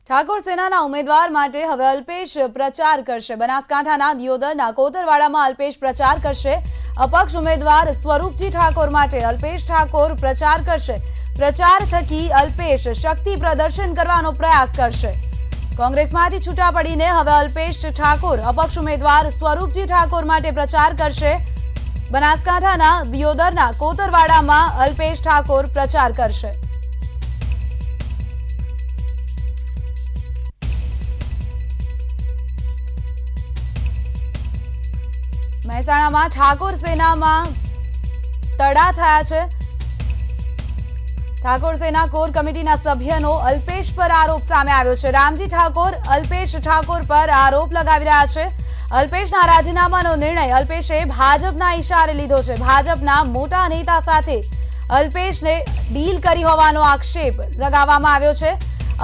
ઠાકોર સેનાના ઉમેદવાર માટે હવે અલ્પેશ પ્રચાર કરશે। બનાસકાંઠાના દિયોદરના કોતરવાડામાં અલ્પેશ પ્રચાર કરશે। અપક્ષ ઉમેદવાર સ્વરૂપજી ઠાકોર માટે અલ્પેશ ઠાકોર પ્રચાર કરશે। પ્રચાર થકી અલ્પેશ શક્તિ પ્રદર્શન કરવાનો પ્રયાસ કરશે। કોંગ્રેસમાંથી છૂટા પડીને હવે અલ્પેશ ઠાકોર અપક્ષ ઉમેદવાર સ્વરૂપજી ઠાકોર માટે પ્રચાર કરશે। બનાસકાંઠાના દિયોદરના કોતરવાડામાં અલ્પેશ ઠાકોર પ્રચાર કરશે। મહેસાણામાં ઠાકોર સેનામાં તડા થયા છે। ઠાકોર સેના કોર કમિટીના સભ્યનો અલ્પેશ પર આરોપ સામે આવ્યો છે। રામજી ઠાકોર અલ્પેશ ઠાકોર પર આરોપ લગાવી રહ્યા છે। અલ્પેશના રાજીનામાનો નિર્ણય અલ્પેશે ભાજપના ઇશારે લીધો છે। ભાજપના મોટા નેતા સાથે અલ્પેશને ડીલ કરી હોવાનો આક્ષેપ લગાવવામાં આવ્યો છે।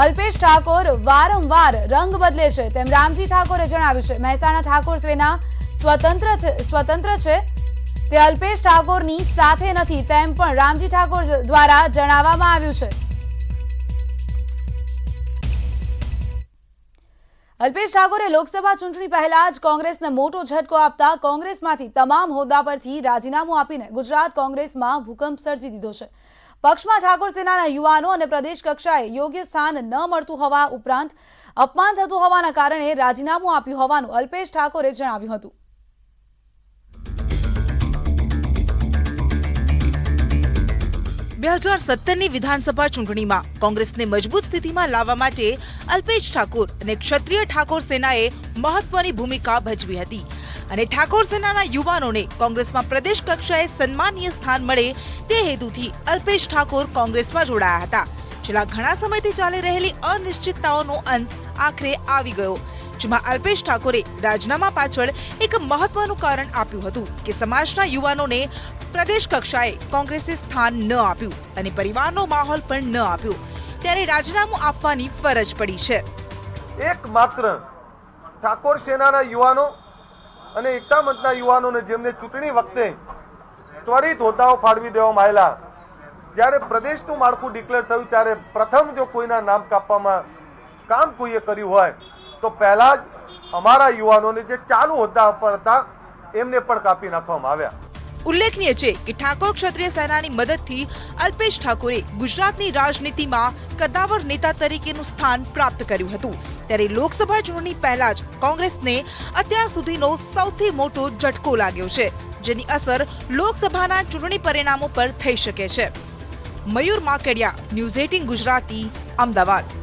અલ્પેશ ઠાકોર વારંવાર રંગ બદલે છે તેમ રામજી ઠાકોરે જણાવ્યું છે। મહેસાણા ઠાકોર સેના સ્વતંત્ર છે, તે અલ્પેશ ઠાકોરની સાથે નથી તેમ પણ રામજી ઠાકોર દ્વારા જણાવવામાં આવ્યું છે। અલ્પેશ ઠાકોરે લોકસભા ચૂંટણી પહેલા જ કોંગ્રેસને મોટો ઝટકો આપતા કોંગ્રેસમાંથી તમામ હોદ્દા પરથી રાજીનામું આપીને ગુજરાત કોંગ્રેસમાં ભૂકંપ સર્જી દીધો છે। પક્ષમાં ઠાકોર સેનાના યુવાનો અને પ્રદેશ કક્ષાએ યોગ્ય સ્થાન ન મળતું હોવા ઉપરાંત અપમાન થતું હોવાના કારણે રાજીનામું આપ્યું હોવાનું અલ્પેશ ઠાકોરે જણાવ્યું હતું। 2017ની વિધાનસભા ચૂંટણીમાં કોંગ્રેસને મજબૂત સ્થિતિમાં લાવવા માટે અલ્પેશ ઠાકોર અને ક્ષત્રિય ઠાકોર સેનાએ મહત્વની ભૂમિકા ભજવી હતી અને ઠાકોર સેનાના યુવાનોને કોંગ્રેસમાં પ્રદેશ કક્ષાએ સન્માનીય સ્થાન મળે તે હેતુથી અલ્પેશ ઠાકોર કોંગ્રેસમાં જોડાયા હતા। છેલ્લા ઘણા સમયથી ચાલી રહેલી અનિશ્ચિતતાઓનો અંત આખરે આવી ગયો, જેમાં અલ્પેશ ઠાકોરે રાજીનામા પાછળ એક મહત્વનું કારણ આપ્યું હતું કે સમાજના યુવાનોને પ્રદેશ કક્ષાએ કોંગ્રેસે સ્થાન ન આપ્યું અને પરિવારનો માહોલ પણ ન આપ્યો, ત્યારે રાજીનામું આપવાની ફરજ પડી છે। એકમાત્ર ઠાકોર સેનાના યુવાનો અને એકતા મંચના યુવાનોને જેમને ચૂંટણી વખતે ત્વરિત હોદ્દાઓ ફાળવી દેવામાં આવેલા, જ્યારે પ્રદેશનું માળખું ડિક્લેર થયું ત્યારે પ્રથમ જો કોઈના નામ કાપવામાં કામ કોઈએ કર્યું હોય તો પહેલા જ અમારા યુવાનોને જે ચાલુ હોદ્દા પર હતા એમને પણ કાપી નાખવામાં આવ્યા। ઉલ્લેખનીય છે કે ઠાકોર ક્ષત્રિય સેનાની મદદથી અલ્પેશ ઠાકોરે ગુજરાતની રાજનીતિમાં કદાવર નેતા તરીકેનું સ્થાન પ્રાપ્ત કર્યું હતું, ત્યારે લોકસભા ચૂંટણી પહેલા જ કોંગ્રેસને અત્યાર સુધીનો સૌથી મોટો ઝટકો લાગ્યો છે, જેની અસર લોકસભાના ચૂંટણી પરિણામો પર થઈ શકે છે। મયુર માકડિયા, ન્યૂઝ 18 ગુજરાતી, અમદાવાદ।